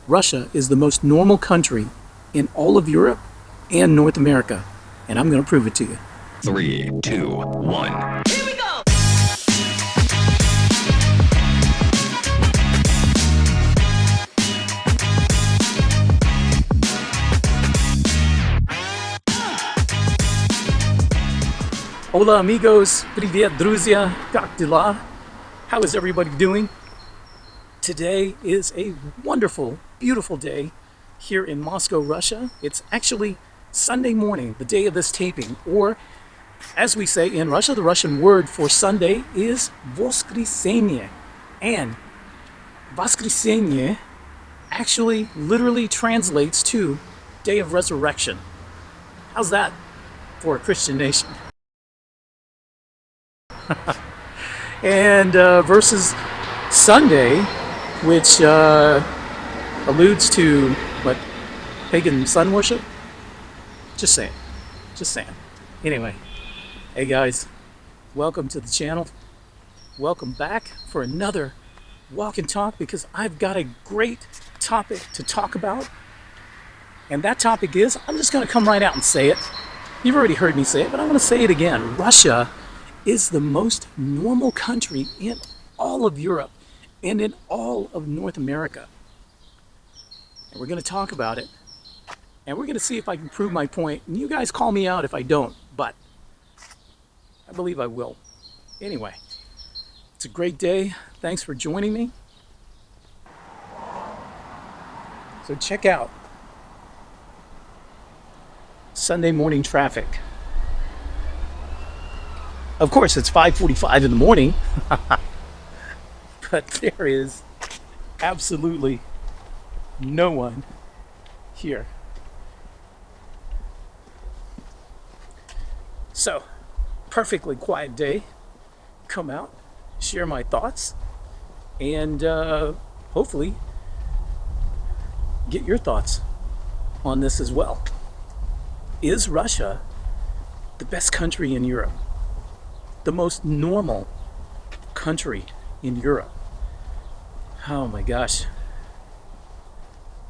Russia is the most normal country in all of Europe and North America, and I'm going to prove it to you. 3, 2, 1. Here we go! Hola amigos, привет, друзья, как дела? How is everybody doing? Today is a wonderful, beautiful day here in Moscow, Russia. It's actually Sunday morning, the day of this taping, or as we say in Russia, the Russian word for Sunday is voskresenie. And voskresenie actually literally translates to day of resurrection. How's that for a Christian nation? And versus Sunday, which alludes to what, pagan sun worship? Just saying. Anyway, hey guys, welcome to the channel. Welcome back for another walk and talk, because I've got a great topic to talk about. And that topic is, I'm just going to come right out and say it. You've already heard me say it, but I'm going to say it again. Russia is the most normal country in all of Europe and in all of North America. And we're going to talk about it, and we're going to see if I can prove my point. And you guys call me out if I don't, but I believe I will. Anyway, it's a great day. Thanks for joining me. So check out Sunday morning traffic. Of course, it's 5:45 in the morning, but there is absolutely no one here. So, perfectly quiet day. Come out, share my thoughts, and hopefully get your thoughts on this as well. Is Russia the best country in Europe? The most normal country in Europe? Oh my gosh.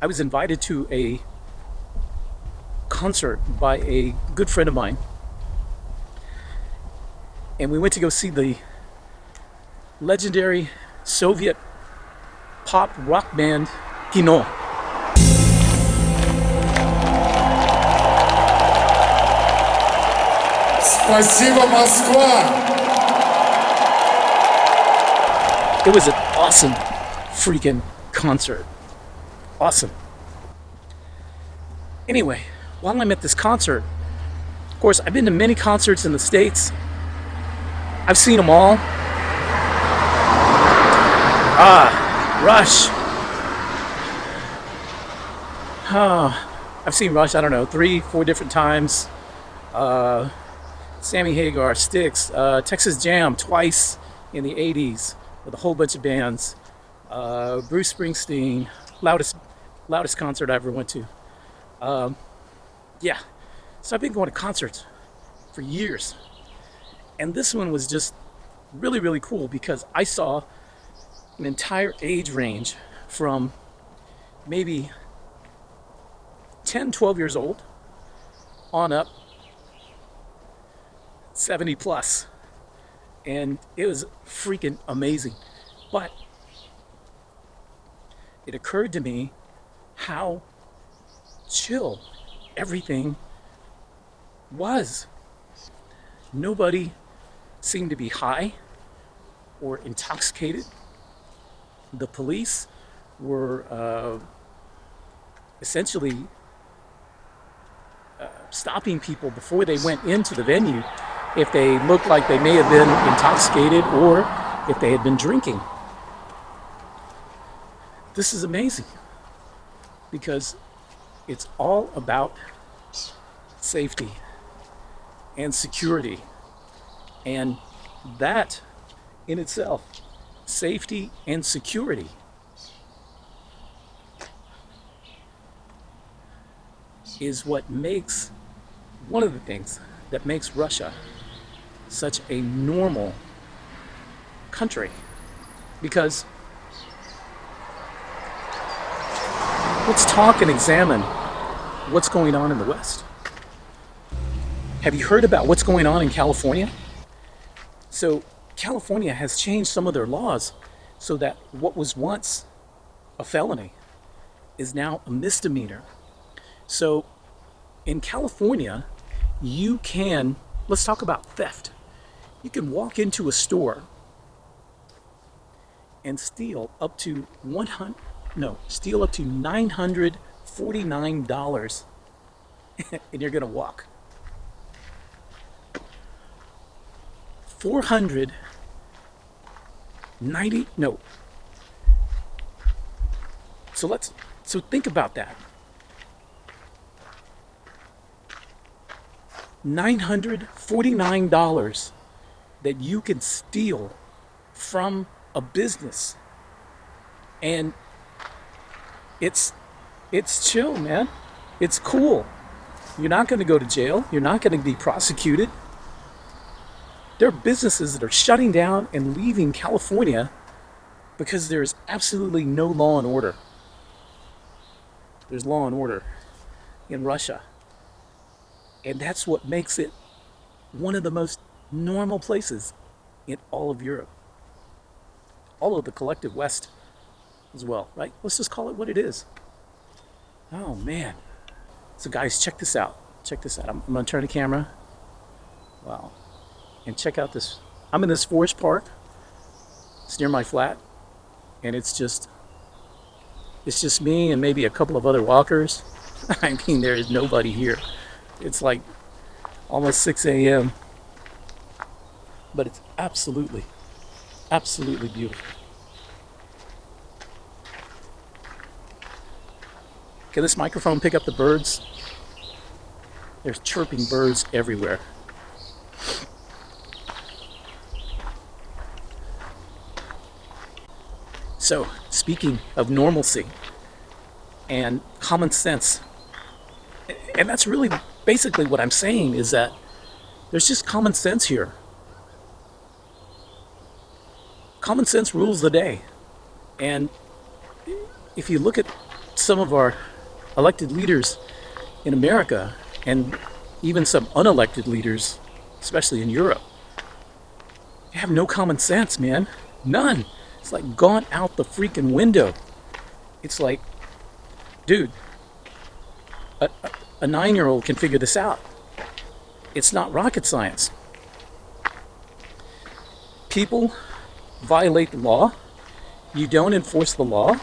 I was invited to a concert by a good friend of mine, and we went to go see the legendary Soviet pop rock band KINO. Спасибо, Москва! It was an awesome freaking concert. Awesome. Anyway, while I'm at this concert, of course, I've been to many concerts in the States. I've seen them all. Rush. I've seen Rush, I don't know, 3-4 different times. Sammy Hagar, Styx, Texas Jam twice in the 80s with a whole bunch of bands. Bruce Springsteen, loudest concert I ever went to. Yeah, so I've been going to concerts for years. And this one was just really, really cool because I saw an entire age range from maybe 10, 12 years old on up 70 plus, and it was freaking amazing. But it occurred to me how chill everything was. Nobody seemed to be high or intoxicated. The police were essentially stopping people before they went into the venue if they looked like they may have been intoxicated or if they had been drinking. This is amazing because it's all about safety and security. And that in itself, safety and security, is what makes, one of the things that makes Russia such a normal country. Because let's talk and examine what's going on in the West. Have you heard about what's going on in California? So California has changed some of their laws so that what was once a felony is now a misdemeanor. So in California, let's talk about theft. You can walk into a store and steal up to $949 and you're gonna walk. 490, no. So think about that. $949 that you can steal from a business. And it's chill, man. It's cool. You're not going to go to jail. You're not going to be prosecuted. There are businesses that are shutting down and leaving California because there's absolutely no law and order. There's law and order in Russia. And that's what makes it one of the most normal places in all of Europe. All of the collective West as well, right? Let's just call it what it is. Oh, man. So, guys, check this out. Check this out. I'm going to turn the camera. Wow. And check out this. I'm in this forest park. It's near my flat. And it's just me and maybe a couple of other walkers. I mean, there is nobody here. It's like almost 6 a.m. But it's absolutely beautiful. Can this microphone pick up the birds? There's chirping birds everywhere. So, speaking of normalcy and common sense, and that's really basically what I'm saying, is that there's just common sense here. Common sense rules the day. And if you look at some of our elected leaders in America, and even some unelected leaders, especially in Europe, they have no common sense, man. None. It's like gone out the freaking window. It's like, dude, a 9-year-old can figure this out. It's not rocket science. People violate the law. You don't enforce the law,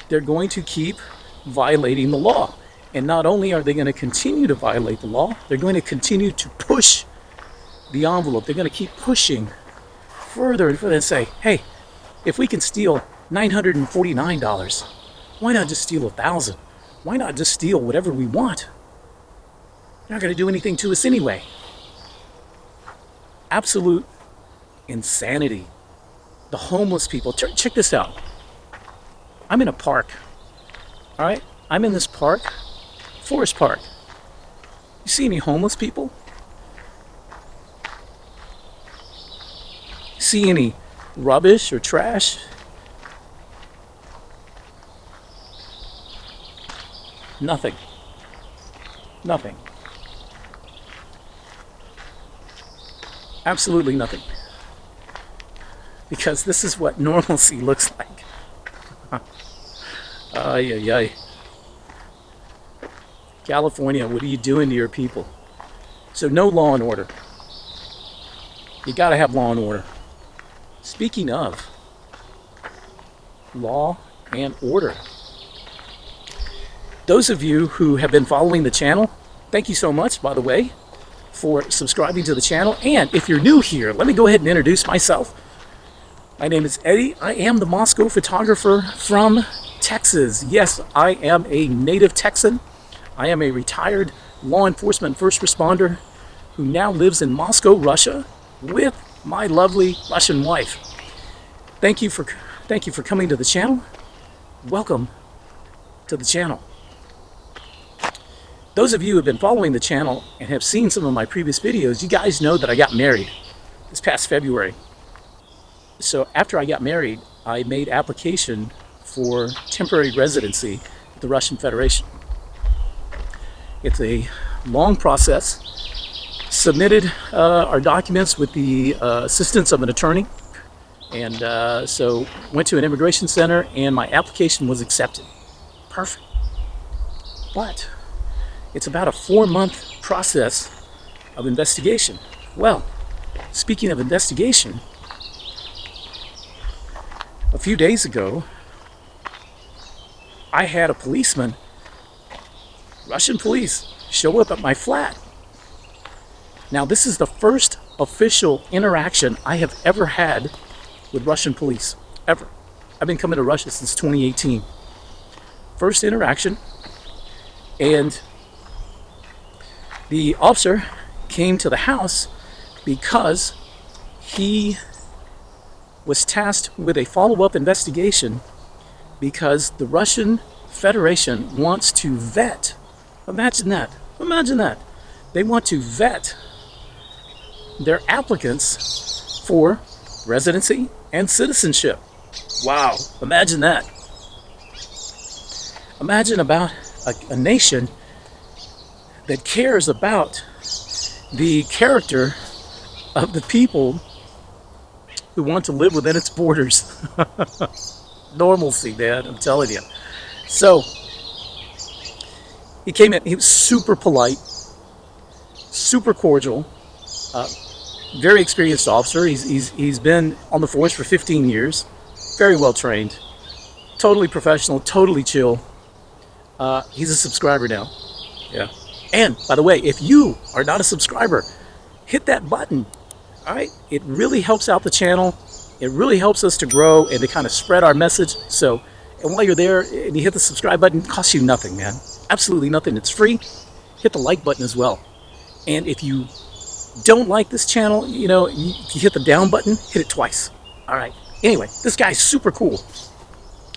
they're going to keep violating the law. And not only are they going to continue to violate the law, they're going to continue to push the envelope. They're going to keep pushing further and further and say, hey, if we can steal $949, why not just steal $1,000? Why not just steal whatever we want? They're not going to do anything to us anyway. Absolute insanity. The homeless people. Check this out. I'm in a park. All right? I'm in this park. Forest park. You see any homeless people? See any rubbish or trash? Nothing. Nothing. Absolutely nothing. Because this is what normalcy looks like. Ay, ay, ay. California, what are you doing to your people? So no law and order. You gotta have law and order. Speaking of law and order, those of you who have been following the channel, thank you so much, by the way, for subscribing to the channel. And if you're new here, let me go ahead and introduce myself. My name is Eddie. I am the Moscow photographer from Texas. Yes, I am a native Texan. I am a retired law enforcement first responder who now lives in Moscow, Russia, with my lovely Russian wife. Thank you for coming to the channel. Welcome to the channel. Those of you who have been following the channel and have seen some of my previous videos, you guys know that I got married this past February. So after I got married, I made application for temporary residency the Russian Federation. It's a long process. Submitted our documents with the assistance of an attorney, and so went to an immigration center, and my application was accepted. Perfect. But it's about a 4-month process of investigation. Well, speaking of investigation, a few days ago, I had a policeman, Russian police, show up at my flat. Now, this is the first official interaction I have ever had with Russian police, ever. I've been coming to Russia since 2018. First interaction, and the officer came to the house because he was tasked with a follow-up investigation because the Russian Federation wants to vet. Imagine that. They want to vet their applicants for residency and citizenship. Wow, imagine that. Imagine about a nation that cares about the character of the people who want to live within its borders. Normalcy, man, I'm telling you. So, he came in, he was super polite, super cordial, very experienced officer. He's been on the force for 15 years, very well trained, totally professional, totally chill. He's a subscriber now. Yeah. And by the way, if you are not a subscriber, hit that button. All right. It really helps out the channel. It really helps us to grow and to kind of spread our message. So, and while you're there and you hit the subscribe button, it costs you nothing, man. Absolutely nothing. It's free. Hit the like button as well. And if you don't like this channel, you hit the down button, hit it twice. All right. Anyway, this guy's super cool.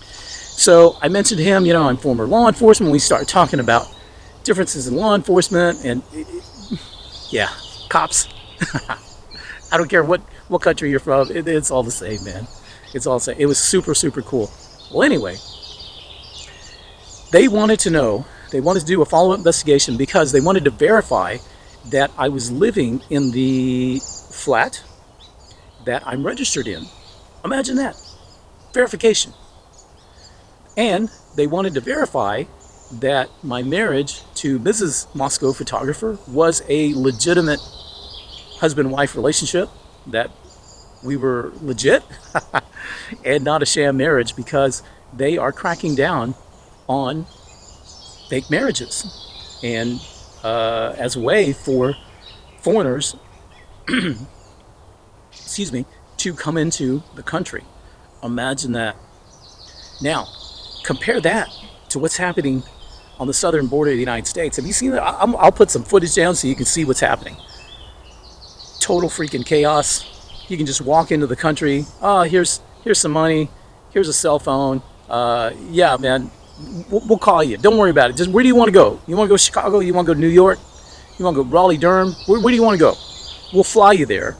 So I mentioned him, I'm former law enforcement. We started talking about differences in law enforcement and, yeah, cops. I don't care what country you're from. It's all the same, man. It's all the same. It was super, super cool. Well, anyway, they wanted to do a follow-up investigation because they wanted to verify that I was living in the flat that I'm registered in. Imagine that. Verification. And they wanted to verify that my marriage to Mrs. Moscow Photographer was a legitimate husband-wife relationship, that we were legit and not a sham marriage, because they are cracking down on fake marriages. And as a way for foreigners, to come into the country. Imagine that. Now, compare that to what's happening on the southern border of the United States. Have you seen that? I'll put some footage down so you can see what's happening. Total freaking chaos. You can just walk into the country. Oh, here's some money. Here's a cell phone. Yeah, man. We'll call you. Don't worry about it. Just where do you want to go? You want to go to Chicago? You want to go to New York? You want to go Raleigh, Durham? Where do you want to go? We'll fly you there.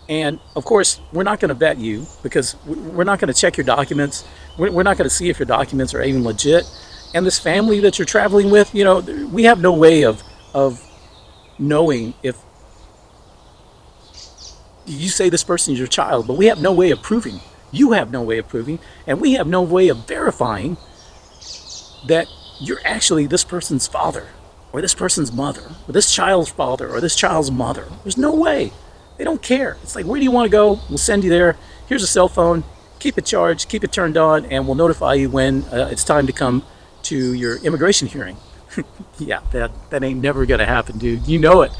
And of course, we're not going to vet you, because we're not going to check your documents. We're not going to see if your documents are even legit. And this family that you're traveling with, we have no way of knowing if you say this person is your child, but we have no way of proving. You have no way of proving, and we have no way of verifying that you're actually this person's father, or this person's mother, or this child's father, or this child's mother. There's no way. They don't care. It's like, where do you want to go? We'll send you there. Here's a cell phone. Keep it charged, keep it turned on, and we'll notify you when it's time to come to your immigration hearing. Yeah, that ain't never going to happen, dude. You know it.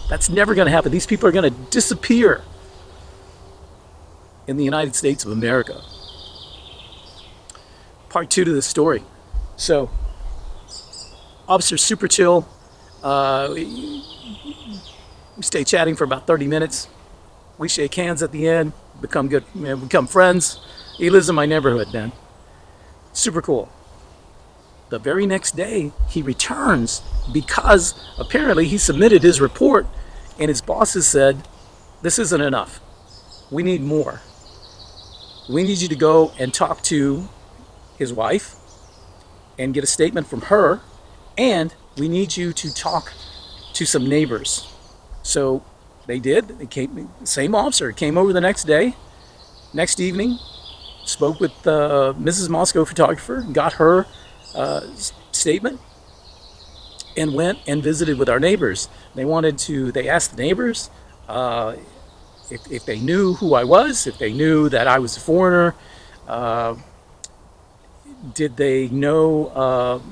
That's never going to happen. These people are going to disappear in the United States of America. Part 2 to this story. So, officer's super chill. We stay chatting for about 30 minutes. We shake hands at the end, become good, become friends. He lives in my neighborhood, man. Super cool. The very next day, he returns because apparently he submitted his report and his bosses said, this isn't enough. We need more. We need you to go and talk to his wife and get a statement from her, and we need you to talk to some neighbors. So they did. They came, the same officer came over the next evening, spoke with Mrs. Moscow photographer, got her statement, and went and visited with our neighbors. They asked the neighbors if they knew who I was, if they knew that I was a foreigner. Did they know?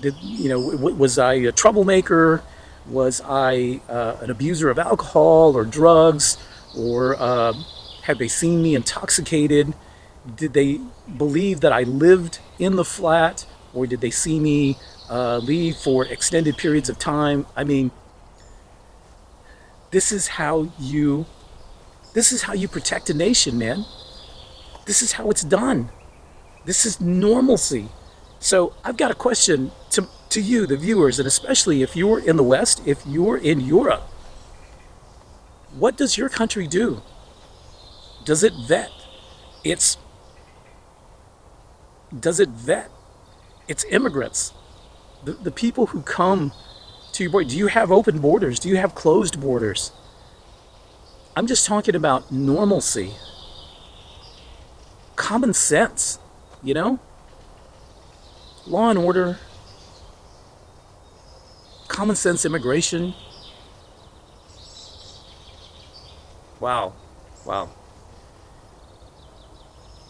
Was I a troublemaker? Was I an abuser of alcohol or drugs? Or had they seen me intoxicated? Did they believe that I lived in the flat? Or did they see me leave for extended periods of time? I mean, this is how you protect a nation, man. This is how it's done. This is normalcy. So I've got a question to you, the viewers, and especially if you're in the West, if you're in Europe. What does your country do? Does it vet its immigrants? The people who come to your border. Do you have open borders? Do you have closed borders? I'm just talking about normalcy. Common sense, you know? Law and order. Common sense immigration. Wow.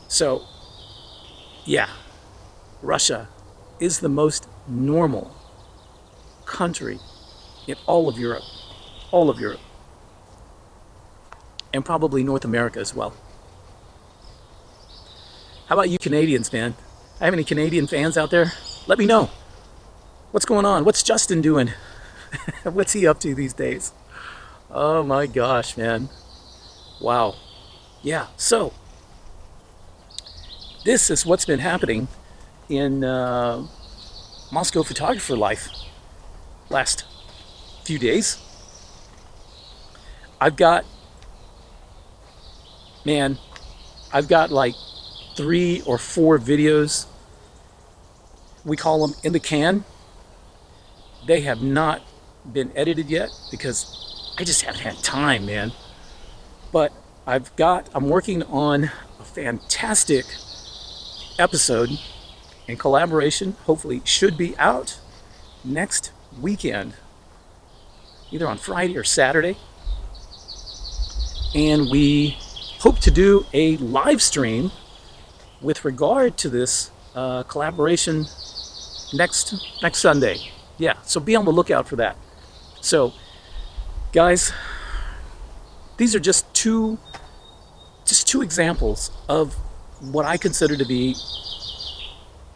So, yeah, Russia is the most normal country in all of Europe. And probably North America as well. How about you Canadians, man? I have any Canadian fans out there? Let me know. What's going on? What's Justin doing? What's he up to these days? Oh my gosh, man. Wow. Yeah, so this is what's been happening in Moscow photographer life last few days. I've got like 3 or 4 videos. We call them in the can. They have not been edited yet because I just haven't had time, man. But I'm working on a fantastic episode in collaboration. Hopefully should be out next weekend, either on Friday or Saturday. And we hope to do a live stream with regard to this collaboration next Sunday. Yeah, so be on the lookout for that. So, guys, these are just two examples of what I consider to be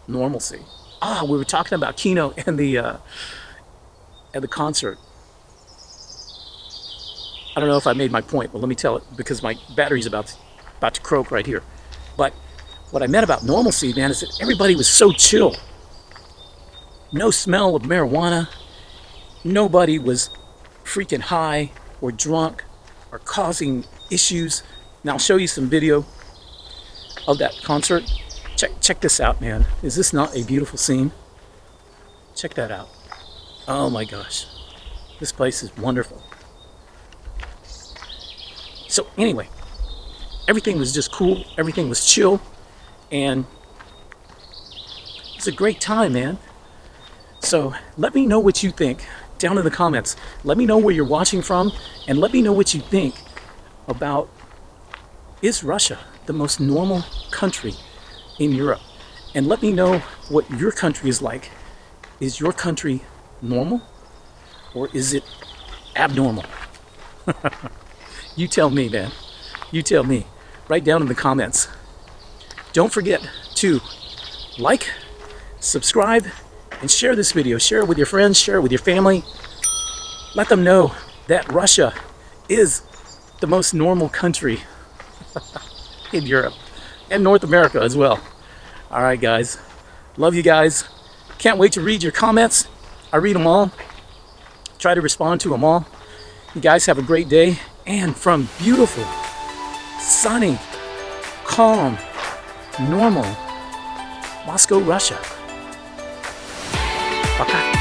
normalcy. We were talking about KINO and the concert. I don't know if I made my point, but let me tell it because my battery's about to croak right here. But what I meant about normalcy, man, is that everybody was so chill. No smell of marijuana. Nobody was freaking high or drunk or causing issues. Now I'll show you some video of that concert. Check this out, man. Is this not a beautiful scene? Check that out. Oh my gosh. This place is wonderful. So anyway, everything was just cool. Everything was chill. And it's a great time, man. So let me know what you think down in the comments. Let me know where you're watching from, and let me know what you think about, is Russia the most normal country in Europe? And let me know what your country is like. Is your country normal, or is it abnormal? You tell me, man. You tell me. Write down in the comments. Don't forget to like, subscribe, and share this video. Share it with your friends, share it with your family. Let them know that Russia is the most normal country in Europe and North America as well. All right, guys. Love you guys. Can't wait to read your comments. I read them all. Try to respond to them all. You guys have a great day. And from beautiful, sunny, calm, normal Moscow, Russia. Пока.